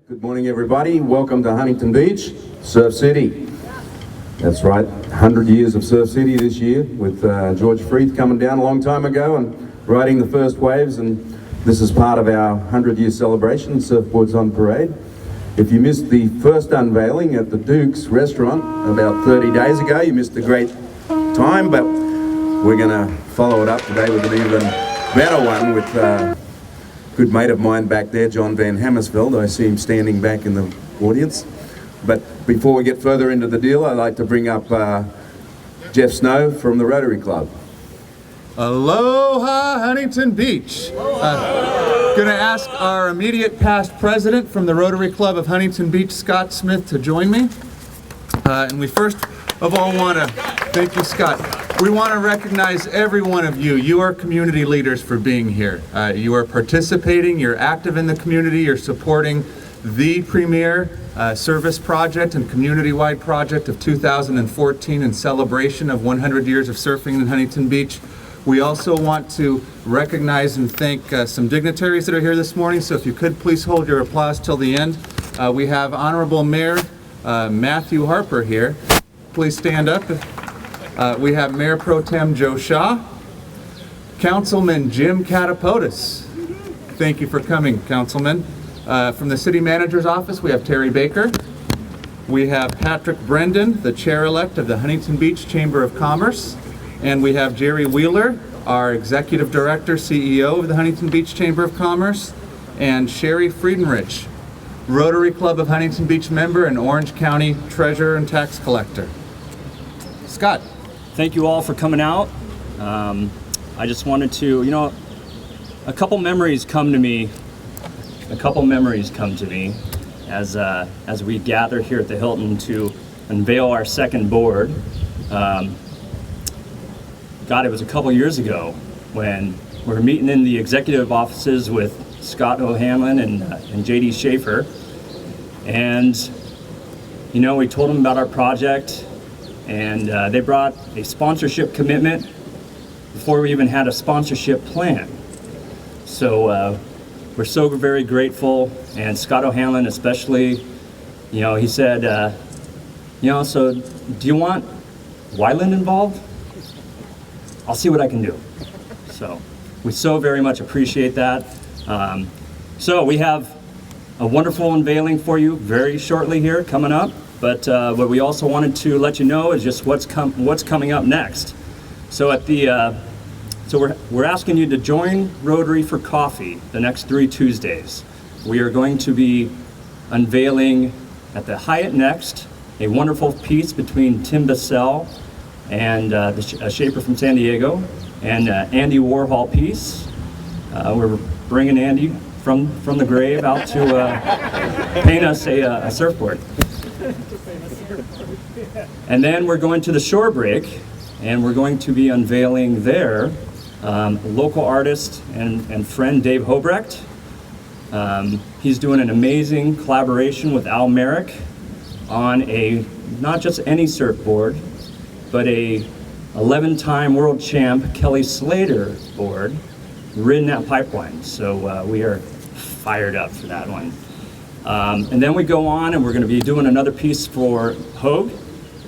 Good morning, everybody. Welcome to Huntington Beach, Surf City. That's right, 100 years of Surf City this year, with George Freeth coming down a long time ago and riding the first waves, and this is part of our 100-year celebration, Surfboards on Parade. If you missed the first unveiling at the Duke's restaurant about 30 days ago, you missed a great time, but we're going to follow it up today with an even better one with a good mate of mine back there, John Van Hammersveld. I see him standing back in the audience. But before we get further into the deal, I'd like to bring up Jeff Snow from the Rotary Club. Aloha, Huntington Beach. Going to ask our immediate past president from the Rotary Club of Huntington Beach, Scott Smith, to join me. And we first of all want to thank you, Scott. We want to recognize every one of you. You are community leaders for being here. You are participating, you're active in the community, you're supporting the premier service project and community-wide project of 2014 in celebration of 100 years of surfing in Huntington Beach. We also want to recognize and thank some dignitaries that are here this morning, so if you could please hold your applause till the end. We have Honorable Mayor Matthew Harper here. Please stand up. We have Mayor Pro Tem Joe Shaw, Councilman Jim Katapotis. Thank you for coming, Councilman. From the City Manager's Office, we have Terry Baker. We have Patrick Brendan, the Chair-elect of the Huntington Beach Chamber of Commerce. And we have Jerry Wheeler, our Executive Director, CEO of the Huntington Beach Chamber of Commerce. And Sherry Friedenrich, Rotary Club of Huntington Beach member and Orange County Treasurer and Tax Collector. Scott. Thank you all for coming out. I just wanted to, a couple memories come to me. As we gather here at the Hilton to unveil our second board. God, it was a couple years ago when we were meeting in the executive offices with Scott O'Hanlon and J.D. Schaefer. And, we told them about our project, and they brought a sponsorship commitment before we even had a sponsorship plan. So we're so very grateful, and Scott O'Hanlon especially, he said, so do you want Wyland involved? I'll see what I can do. So we so very much appreciate that. So we have a wonderful unveiling for you very shortly here coming up. But what we also wanted to let you know is just what's coming up next. So we're asking you to join Rotary for coffee the next 3 Tuesdays. We are going to be unveiling at the Hyatt next a wonderful piece between Tim Bissell and a shaper from San Diego, and Andy Warhol piece. We're bringing Andy from the grave out to paint us a surfboard. And then we're going to the shore break, and we're going to be unveiling there local artist and friend Dave Hobrecht. He's doing an amazing collaboration with Al Merrick on not just any surfboard, but a 11-time world champ Kelly Slater board ridden at Pipeline. So we are fired up for that one. And then we go on, and we're going to be doing another piece for Hogue.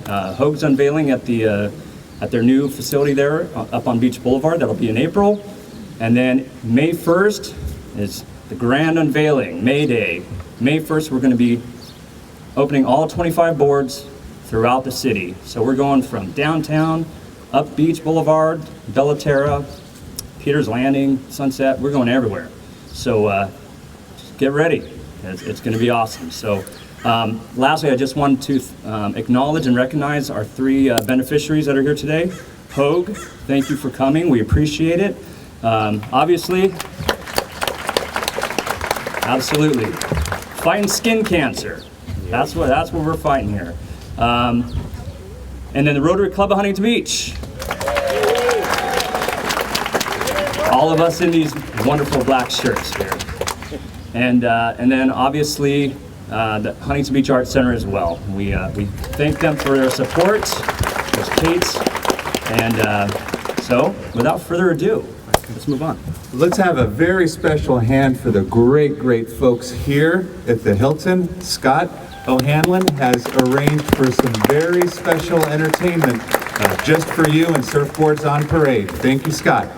Hogue's unveiling at their new facility there up on Beach Boulevard. That'll be in April. And then May 1st is the grand unveiling, May Day. May 1st, we're going to be opening all 25 boards throughout the city. So we're going from downtown, up Beach Boulevard, Bellaterra, Peters Landing, Sunset. We're going everywhere. So just get ready. It's going to be awesome. So lastly, I just wanted to acknowledge and recognize our 3 beneficiaries that are here today. Hogue, thank you for coming. We appreciate it. Obviously, absolutely. Fighting skin cancer. That's what we're fighting here. And then the Rotary Club of Huntington Beach. All of us in these wonderful black shirts here. And then obviously the Huntington Beach Art Center as well. We thank them for their support. There's Kate's. And so without further ado, let's move on. Let's have a very special hand for the great folks here at the Hilton. Scott O'Hanlon has arranged for some very special entertainment just for you and Surfboards on Parade. Thank you, Scott.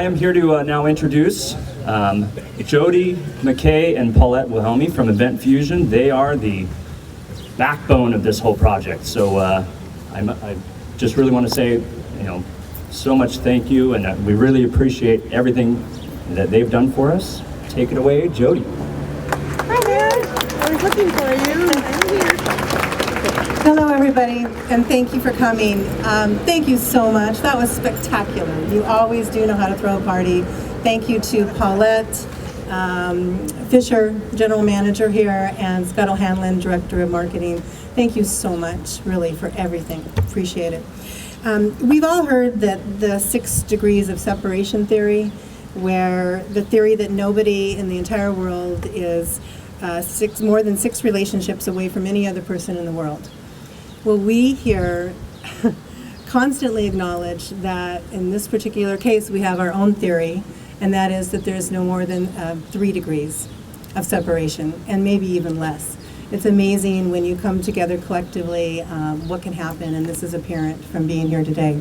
am here to now introduce Jody McKay and Paulette Wilhelmi from Event Fusion. They are the backbone of this whole project. So I just really want to say, so much thank you, and we really appreciate everything that they've done for us. Take it away, Jody. Hi there. I was looking for you. I'm here. Hello, everybody, and thank you for coming. Thank you so much. That was spectacular. You always do know how to throw a party. Thank you to Paulette Fisher, General Manager here, and Scott O'Hanlon, Director of Marketing. Thank you so much, really, for everything. Appreciate it. We've all heard that the 6 degrees of separation theory, where the theory that nobody in the entire world is more than 6 relationships away from any other person in the world. Well, we here constantly acknowledge that in this particular case we have our own theory, and that is that there's no more than 3 degrees of separation, and maybe even less. It's amazing when you come together collectively what can happen, and this is apparent from being here today.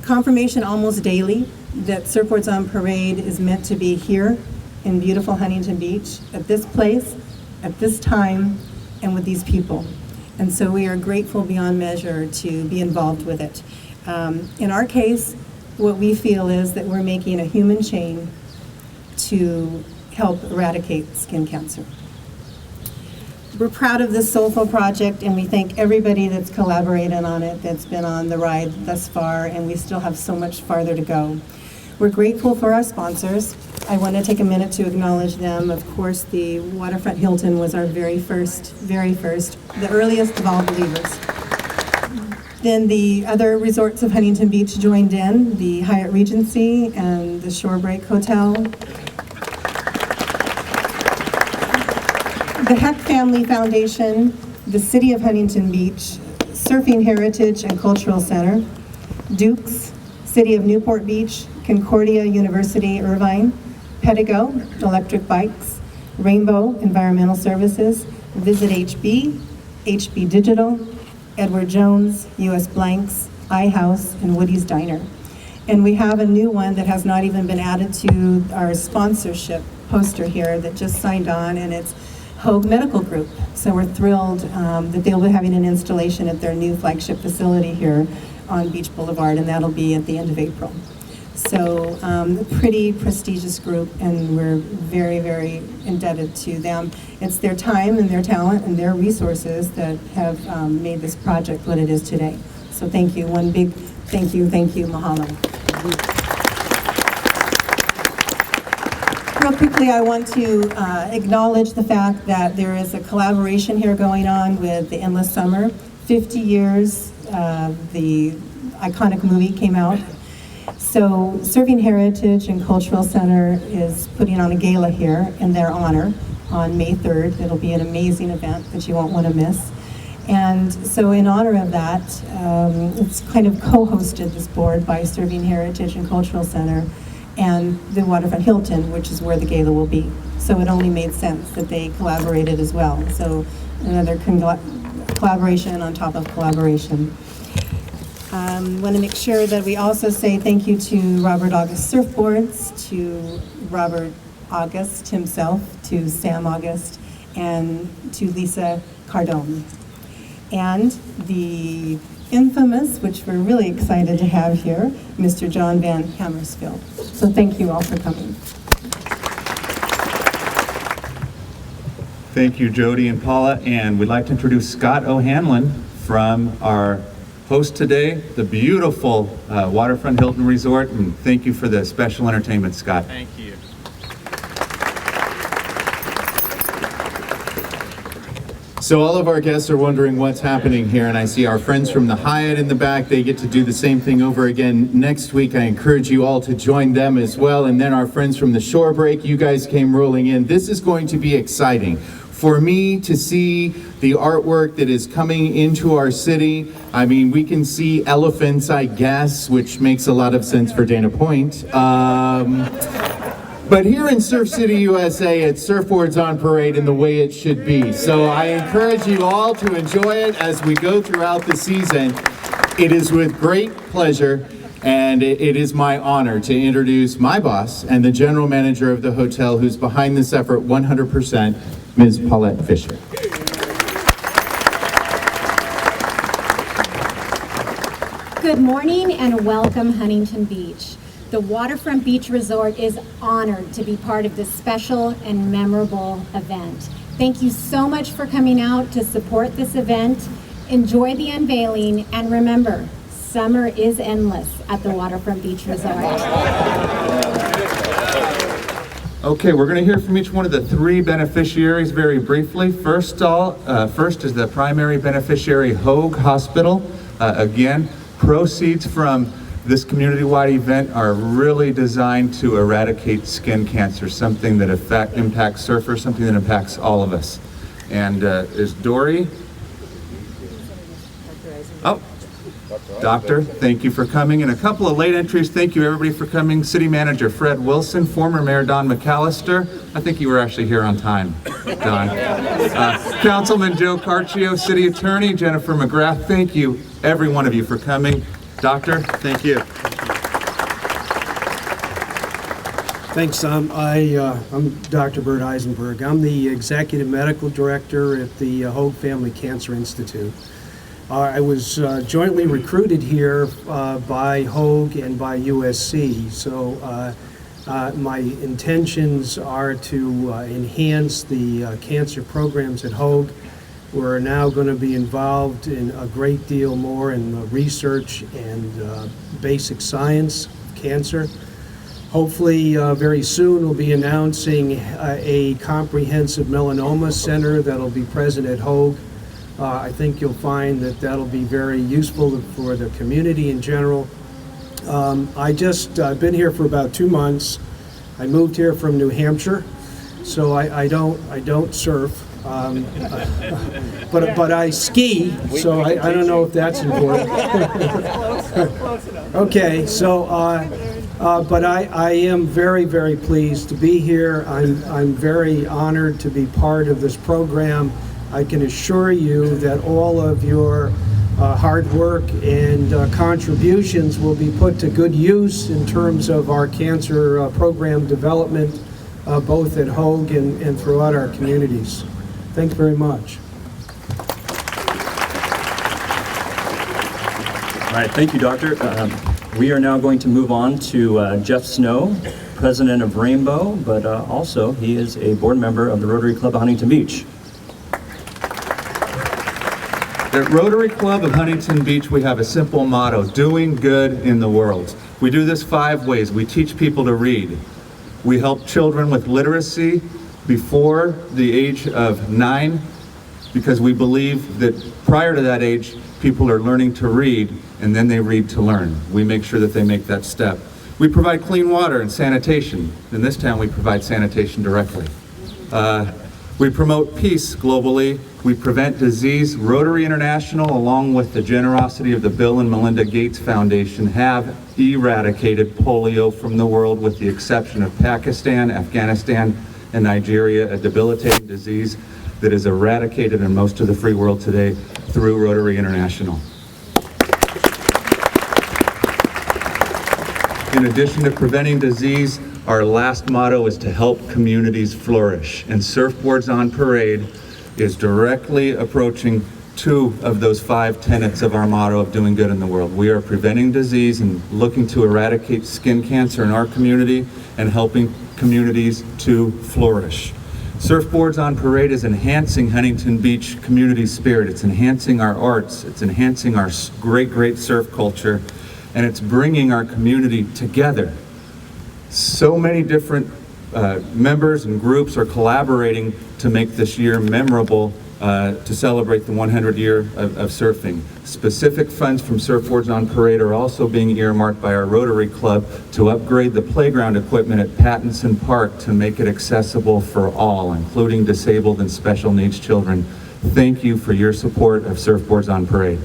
Confirmation almost daily that Surfboards on Parade is meant to be here in beautiful Huntington Beach, at this place, at this time, and with these people. And so we are grateful beyond measure to be involved with it. In our case, what we feel is that we're making a human chain to help eradicate skin cancer. We're proud of this soulful project, and we thank everybody that's collaborated on it, that's been on the ride thus far, and we still have so much farther to go. We're grateful for our sponsors. I want to take a minute to acknowledge them. Of course, the Waterfront Hilton was our very first, the earliest of all believers. Then the other resorts of Huntington Beach joined in, the Hyatt Regency and the Shorebreak Hotel. The Heck Family Foundation, the City of Huntington Beach, Surfing Heritage and Cultural Center, Dukes, City of Newport Beach, Concordia University, Irvine, Pedigo, Electric Bikes, Rainbow Environmental Services, Visit HB, HB Digital, Edward Jones, US Blanks, iHouse, and Woody's Diner. And we have a new one that has not even been added to our sponsorship poster here that just signed on, and it's Hogue Medical Group. So we're thrilled that they'll be having an installation at their new flagship facility here on Beach Boulevard, and that'll be at the end of April. So a pretty prestigious group, and we're very, very indebted to them. It's their time and their talent and their resources that have made this project what it is today. So thank you. One big thank you, mahalo. Real quickly, I want to acknowledge the fact that there is a collaboration here going on with the Endless Summer. 50 years, the iconic movie came out. So Surfing Heritage and Cultural Center is putting on a gala here in their honor on May 3rd. It'll be an amazing event that you won't want to miss. And so in honor of that, it's kind of co-hosted, this board, by Surfing Heritage and Cultural Center and the Waterfront Hilton, which is where the gala will be. So it only made sense that they collaborated as well. So another collaboration on top of collaboration. Want to make sure that we also say thank you to Robert August Surfboards, to Robert August himself, to Sam August, and to Lisa Cardone. And the infamous, which we're really excited to have here, Mr. John Van Hammersfield. So thank you all for coming. Thank you, Jody and Paula, and we'd like to introduce Scott O'Hanlon from our host today, the beautiful Waterfront Hilton Resort, and thank you for the special entertainment, Scott. Thank you. So all of our guests are wondering what's happening here, and I see our friends from the Hyatt in the back. They get to do the same thing over again next week. I encourage you all to join them as well. And then our friends from the Shorebreak, you guys came rolling in. This is going to be exciting. For me to see the artwork that is coming into our city. I mean, we can see elephants, I guess, which makes a lot of sense for Dana Point. But here in Surf City, USA, it's Surfboards on Parade in the way it should be. So I encourage you all to enjoy it as we go throughout the season. It is with great pleasure, and it is my honor to introduce my boss and the general manager of the hotel who's behind this effort 100%, Ms. Paulette Fisher. Good morning and welcome, Huntington Beach. The Waterfront Beach Resort is honored to be part of this special and memorable event. Thank you so much for coming out to support this event. Enjoy the unveiling, and remember, summer is endless at the Waterfront Beach Resort. Okay, we're going to hear from each one of the 3 beneficiaries very briefly. First is the primary beneficiary, Hogue Hospital. Again, Proceeds from this community-wide event are really designed to eradicate skin cancer, something that impacts surfers, something that impacts all of us. And is Dory? Oh, Doctor, thank you for coming. And a couple of late entries, thank you everybody for coming. City Manager Fred Wilson, former Mayor Don McAllister. I think you were actually here on time, Don. Councilman Joe Carcio, City Attorney Jennifer McGrath, thank you, every one of you for coming. Doctor, thank you. Thanks. I'm Dr. Bert Eisenberg. I'm the Executive Medical Director at the Hoag Family Cancer Institute. I was jointly recruited here by Hoag and by USC, so my intentions are to enhance the cancer programs at Hoag. We're now going to be involved in a great deal more in research and basic science of cancer. Hopefully, very soon we'll be announcing a comprehensive melanoma center that'll be present at Hoag. I think you'll find that that'll be very useful for the community in general. I've been here for about 2 months. I moved here from New Hampshire, so I don't surf, but I ski. So I don't know if that's important. Okay, so but I am very, very pleased to be here. I'm very honored to be part of this program. I can assure you that all of your hard work and contributions will be put to good use in terms of our cancer program development, both at Hoag and throughout our communities. Thanks very much. All right, thank you, Doctor. We are now going to move on to Jeff Snow, President of Rainbow, but also he is a board member of the Rotary Club of Huntington Beach. At Rotary Club of Huntington Beach, we have a simple motto, doing good in the world. We do this 5 ways. We teach people to read. We help children with literacy before the age of 9, because we believe that prior to that age, people are learning to read, and then they read to learn. We make sure that they make that step. We provide clean water and sanitation. In this town, we provide sanitation directly. We promote peace globally. We prevent disease. Rotary International, along with the generosity of the Bill and Melinda Gates Foundation, have eradicated polio from the world, with the exception of Pakistan, Afghanistan, and Nigeria, a debilitating disease that is eradicated in most of the free world today through Rotary International. In addition to preventing disease, our last motto is to help communities flourish. And Surfboards on Parade is directly approaching 2 of those 5 tenets of our motto of doing good in the world. We are preventing disease and looking to eradicate skin cancer in our community and helping communities to flourish. Surfboards on Parade is enhancing Huntington Beach community spirit. It's enhancing our arts. It's enhancing our great surf culture. And it's bringing our community together. So many different members and groups are collaborating to make this year memorable, to celebrate the 100th year of surfing. Specific funds from Surfboards on Parade are also being earmarked by our Rotary Club to upgrade the playground equipment at Pattinson Park to make it accessible for all, including disabled and special needs children. Thank you for your support of Surfboards on Parade.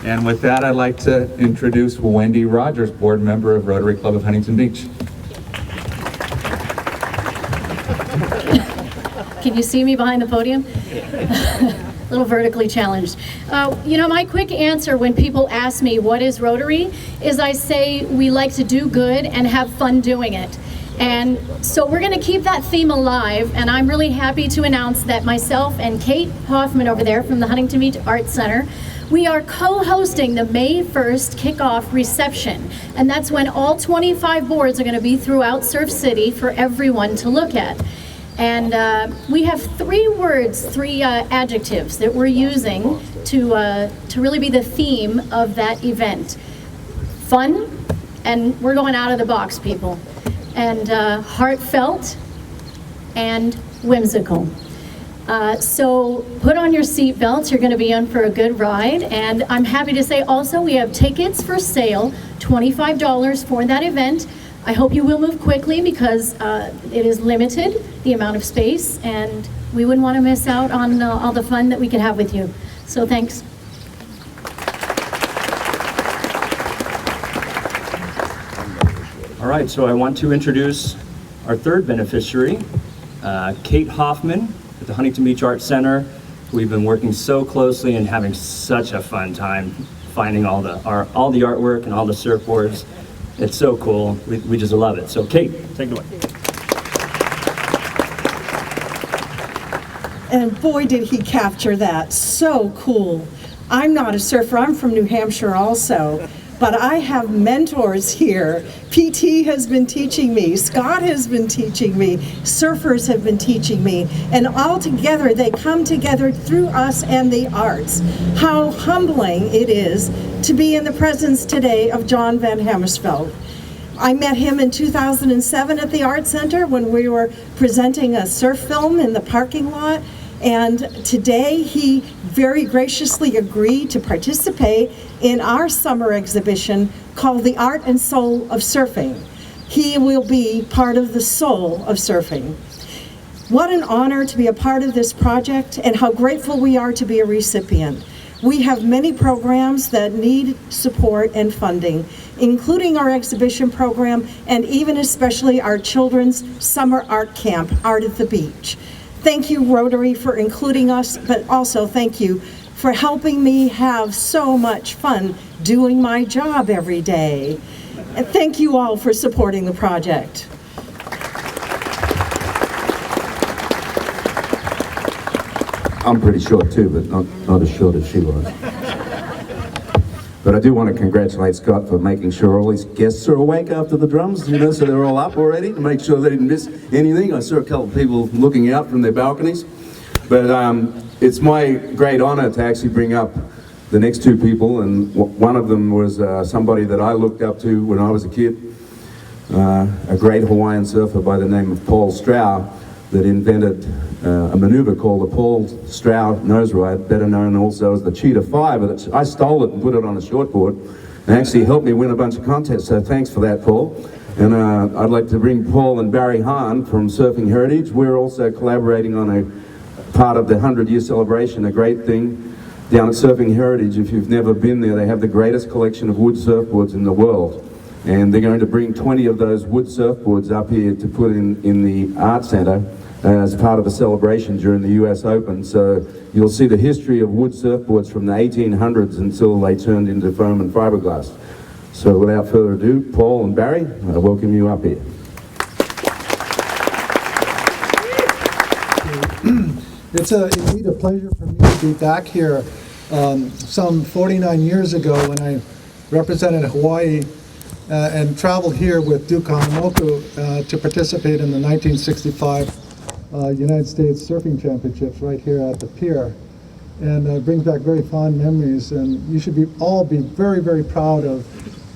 And with that, I'd like to introduce Wendy Rogers, board member of Rotary Club of Huntington Beach. Can you see me behind the podium? A little vertically challenged. You know, my quick answer when people ask me what is Rotary is I say we like to do good and have fun doing it. And so we're going to keep that theme alive, and I'm really happy to announce that myself and Kate Hoffman over there from the Huntington Beach Arts Center, we are co-hosting the May 1st kickoff reception, and that's when all 25 boards are going to be throughout Surf City for everyone to look at. And we have 3 words, 3 adjectives that we're using to really be the theme of that event. Fun, and we're going out of the box, people, and heartfelt and whimsical. So put on your seat belts, you're going to be in for a good ride. And I'm happy to say also we have tickets for sale, $25 for that event. I hope you will move quickly because it is limited, the amount of space, and we wouldn't want to miss out on all the fun that we could have with you. So thanks. All right, so I want to introduce our third beneficiary, Kate Hoffman at the Huntington Beach Arts Center. We've been working so closely and having such a fun time finding all the artwork and all the surfboards. It's so cool. We just love it. So Kate, take it away. And boy, did he capture that. So cool. I'm not a surfer. I'm from New Hampshire also. But I have mentors here. PT has been teaching me, Scott has been teaching me, surfers have been teaching me, and all together they come together through us and the arts. How humbling it is to be in the presence today of John Van Hammersveld. I met him in 2007 at the Art Center when we were presenting a surf film in the parking lot. And today he very graciously agreed to participate in our summer exhibition called The Art and Soul of Surfing. He will be part of the soul of surfing. What an honor to be a part of this project and how grateful we are to be a recipient. We have many programs that need support and funding, including our exhibition program and even especially our children's summer art camp, Art at the Beach. Thank you, Rotary, for including us, but also thank you for helping me have so much fun doing my job every day. And thank you all for supporting the project. I'm pretty short too, but not as short as she was. But I do want to congratulate Scott for making sure all his guests are awake after the drums, you know, so they're all up already to make sure they didn't miss anything. I saw a couple of people looking out from their balconies. But it's my great honor to actually bring up the next two people, and one of them was somebody that I looked up to when I was a kid, a great Hawaiian surfer by the name of Paul Strow that invented a maneuver called the Paul Strow nose ride, better known also as the Cheetah 5. But I stole it and put it on a shortboard and actually helped me win a bunch of contests, so thanks for that, Paul. And I'd like to bring Paul and Barry Hahn from Surfing Heritage. We're also collaborating on a part of the 100-year celebration, a great thing down at Surfing Heritage. If you've never been there, they have the greatest collection of wood surfboards in the world. And they're going to bring 20 of those wood surfboards up here to put in the Art Center as part of a celebration during the US Open. So you'll see the history of wood surfboards from the 1800s until they turned into foam and fiberglass. So without further ado, Paul and Barry, I welcome you up here. It's indeed a pleasure for me to be back here some 49 years ago when I represented Hawaii and traveled here with Duke Kahanamoku to participate in the 1965 United States Surfing Championships right here at the pier. And brings back very fond memories, and you should all be very, very proud of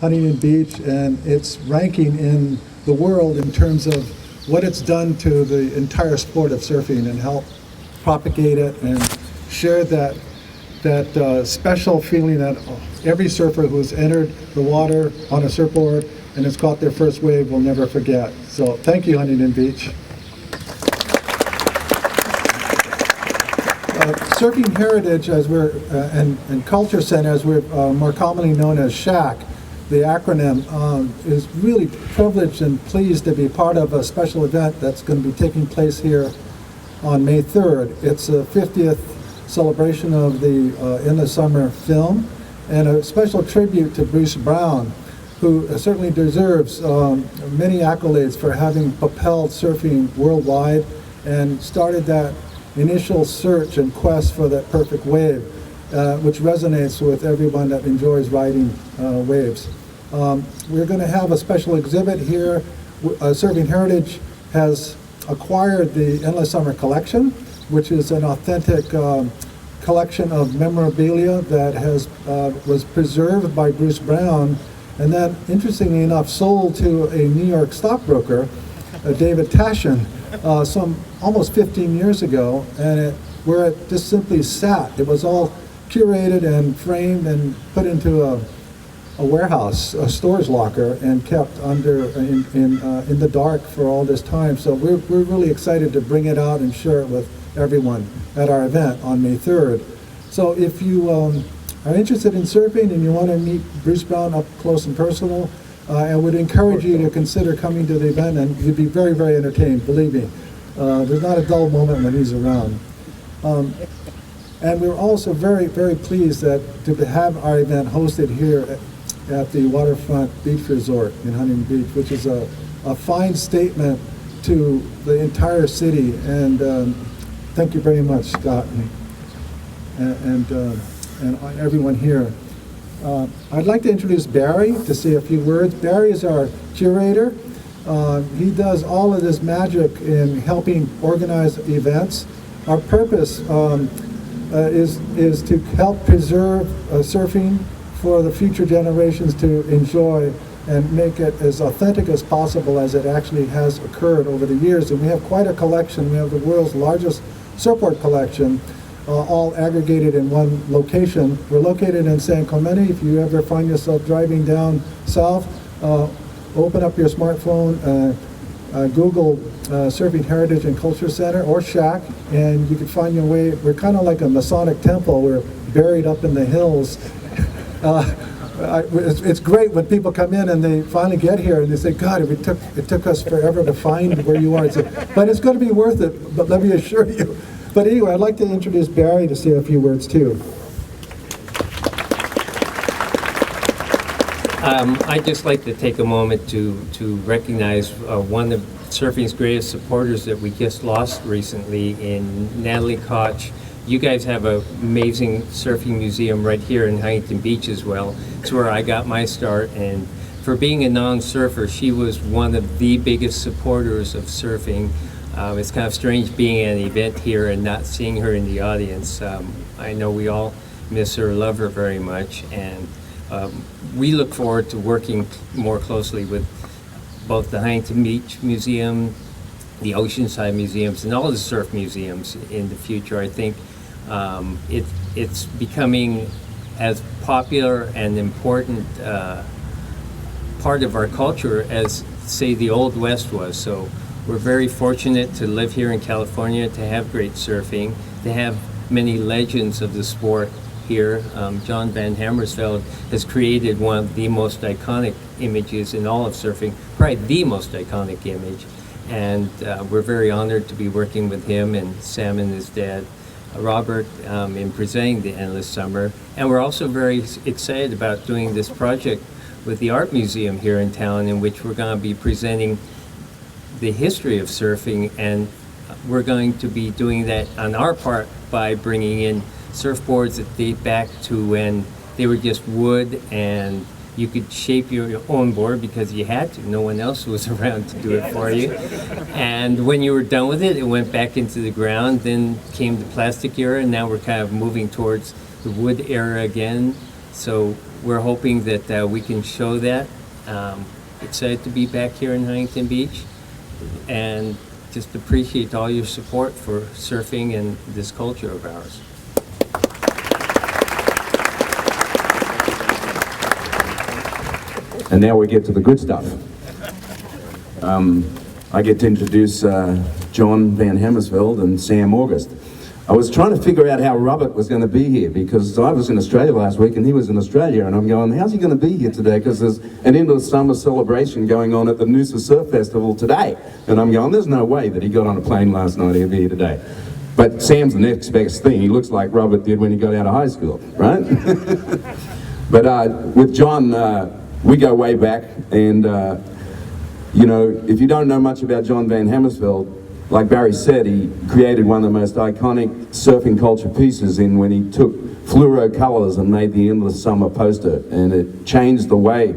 Huntington Beach and its ranking in the world in terms of what it's done to the entire sport of surfing and help propagate it and share that special feeling that every surfer who's entered the water on a surfboard and has caught their first wave will never forget. So thank you, Huntington Beach. Surfing Heritage, as we're and Culture Center, as we're more commonly known as SHAC, the acronym, is really privileged and pleased to be part of a special event that's going to be taking place here on May 3rd. It's the 50th celebration of the In the Summer film, and a special tribute to Bruce Brown, who certainly deserves many accolades for having propelled surfing worldwide and started that initial search and quest for that perfect wave, which resonates with everyone that enjoys riding waves. We're going to have a special exhibit here. Surfing Heritage has acquired the Endless Summer Collection, which is an authentic collection of memorabilia that was preserved by Bruce Brown, and then, interestingly enough, sold to a New York stockbroker David Tashin some almost 15 years ago, and where it just simply sat. It was all curated and framed and put into a warehouse, a storage locker, and kept under in the dark for all this time. So we're really excited to bring it out and share it with everyone at our event on May 3rd. So if you are interested in surfing and you want to meet Bruce Brown up close and personal, I would encourage you to consider coming to the event, and you'd be very, very entertained, believe me. There's not a dull moment when he's around. And we're also very, very pleased to have our event hosted here at the Waterfront Beach Resort in Huntington Beach, which is a fine statement to the entire city. And thank you very much, Scott, and everyone here. I'd like to introduce Barry to say a few words. Barry is our curator. He does all of this magic in helping organize events. Our purpose is to help preserve surfing for the future generations to enjoy and make it as authentic as possible as it actually has occurred over the years. And we have quite a collection. We have the world's largest surfboard collection, all aggregated in one location. We're located in San Clemente. If you ever find yourself driving down south, open up your smartphone, Google Surfing Heritage and Culture Center or Shack, and you can find your way. We're kind of like a Masonic temple. We're buried up in the hills. It's great when people come in and they finally get here and they say, God, it took us forever to find where you are. But it's going to be worth it, but let me assure you. But anyway, I'd like to introduce Barry to say a few words too. I'd just like to take a moment to recognize one of surfing's greatest supporters that we just lost recently in Natalie Koch. You guys have an amazing surfing museum right here in Huntington Beach as well. It's where I got my start, and for being a non-surfer, she was one of the biggest supporters of surfing. It's kind of strange being at an event here and not seeing her in the audience. I know we all miss her, love her very much, and we look forward to working more closely with both the Huntington Beach Museum, the Oceanside Museums, and all the surf museums in the future. I think it's becoming as popular and important part of our culture as, say, the Old West was. So we're very fortunate to live here in California, to have great surfing, to have many legends of the sport here. John Van Hammersveld has created one of the most iconic images in all of surfing, probably the most iconic image. And we're very honored to be working with him and Sam and his dad, Robert, in presenting the Endless Summer. And we're also very excited about doing this project with the Art Museum here in town, in which we're going to be presenting the history of surfing, and we're going to be doing that on our part by bringing in surfboards that date back to when they were just wood and you could shape your own board because you had to. No one else was around to do it for you. And when you were done with it, it went back into the ground. Then came the plastic era, and now we're kind of moving towards the wood era again. So we're hoping that we can show that. Excited to be back here in Huntington Beach, and just appreciate all your support for surfing and this culture of ours. And now we get to the good stuff. I get to introduce John Van Hammersveld and Sam August. I was trying to figure out how Robert was going to be here, because I was in Australia last week and he was in Australia, and I'm going, how's he going to be here today? Because there's an endless summer celebration going on at the Noosa Surf Festival today. And I'm going, there's no way that he got on a plane last night, he'll be here today. But Sam's the next best thing. He looks like Robert did when he got out of high school, right? But with John, we go way back, and you know, if you don't know much about John Van Hammersveld, like Barry said, he created one of the most iconic surfing culture pieces in when he took fluoro colors and made the Endless Summer poster, and it changed the way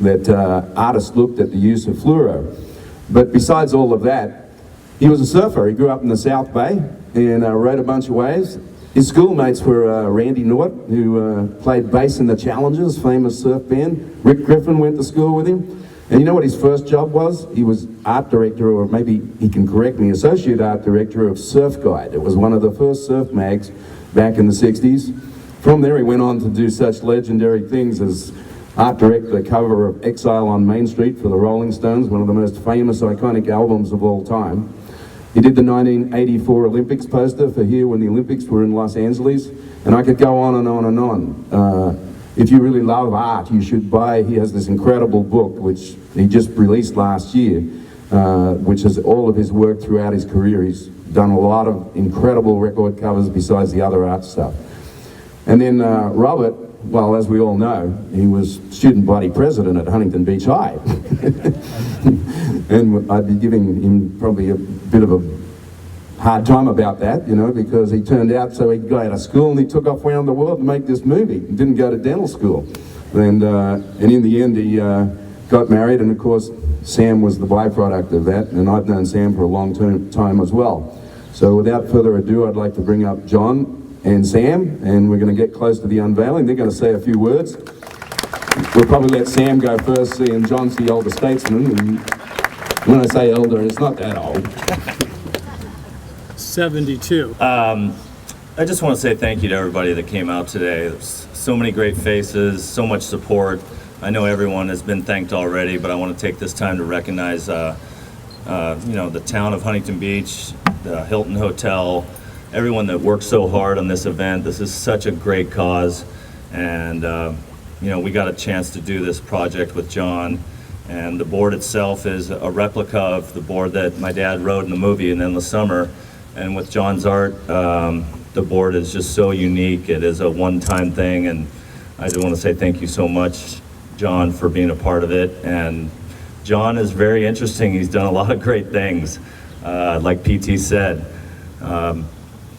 that artists looked at the use of fluoro. But besides all of that, he was a surfer. He grew up in the South Bay and rode a bunch of waves. His schoolmates were Randy Nort, who played bass in the Challengers, famous surf band. Rick Griffin went to school with him. And you know what his first job was? He was art director, or maybe he can correct me, associate art director of Surf Guide. It was one of the first surf mags back in the 60s. From there he went on to do such legendary things as art director, cover of Exile on Main Street for the Rolling Stones, one of the most famous, iconic albums of all time. He did the 1984 Olympics poster for here when the Olympics were in Los Angeles, and I could go on and on and on. If you really love art, you should buy, he has this incredible book, which he just released last year, which is all of his work throughout his career. He's done a lot of incredible record covers besides the other art stuff. And then Robert, well, as we all know, he was student body president at Huntington Beach High. And I'd be giving him probably a bit of a hard time about that, you know, because he turned out, so he got out of school and he took off around the world to make this movie. He didn't go to dental school. And in the end, he got married, and of course, Sam was the byproduct of that, and I've known Sam for a long time as well. So without further ado, I'd like to bring up John and Sam, and we're going to get close to the unveiling. They're going to say a few words. We'll probably let Sam go first, seeing John's the older statesman, and when I say elder, it's not that old. 72. I just want to say thank you to everybody that came out today. There's so many great faces, so much support. I know everyone has been thanked already, but I want to take this time to recognize you know, the town of Huntington Beach, the Hilton Hotel, everyone that worked so hard on this event. This is such a great cause, and you know, we got a chance to do this project with John, and the board itself is a replica of the board that my dad rode in the movie In Endless Summer. And with John's art, the board is just so unique. It is a one-time thing, and I just want to say thank you so much, John, for being a part of it. And John is very interesting. He's done a lot of great things. Like PT said, I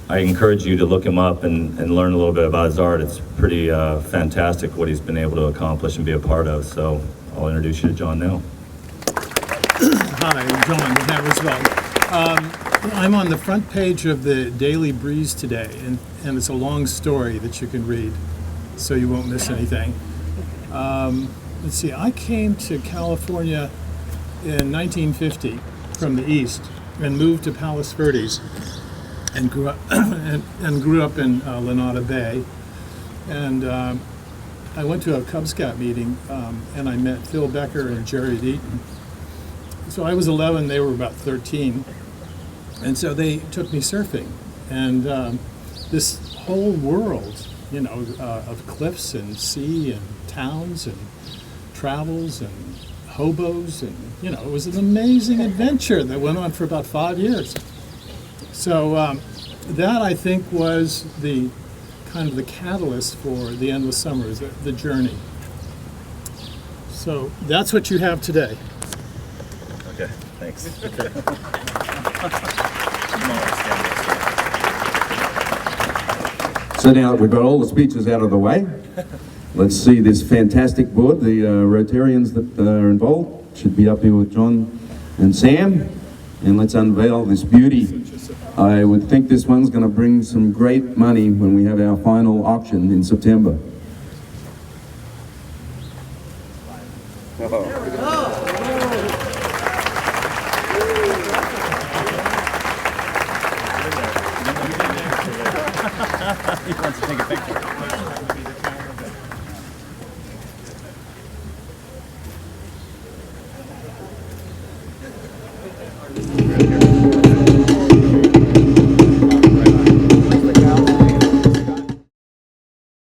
encourage you to look him up and learn a little bit about his art. It's pretty fantastic what he's been able to accomplish and be a part of. So I'll introduce you to John now. Hi, I'm John Roosevelt. I'm on the front page of the Daily Breeze today, and it's a long story that you can read, so you won't miss anything. Let's see, I came to California in 1950 from the East and moved to Palos Verdes and grew up, and grew up in Lanada Bay. And I went to a Cub Scout meeting, and I met Phil Becker and Jerry Deaton. So I was 11, they were about 13. And so they took me surfing, and this whole world, you know, of cliffs and sea and towns and travels and hobos, and, you know, it was an amazing adventure that went on for about 5 years. So that, I think, was the kind of the catalyst for the Endless Summer, the journey. So that's what you have today. Okay, thanks. So now we've got all the speeches out of the way. Let's see this fantastic board. The Rotarians that are involved should be up here with John and Sam. And let's unveil this beauty. I would think this one's going to bring some great money when we have our final auction in September. He wants to take a picture.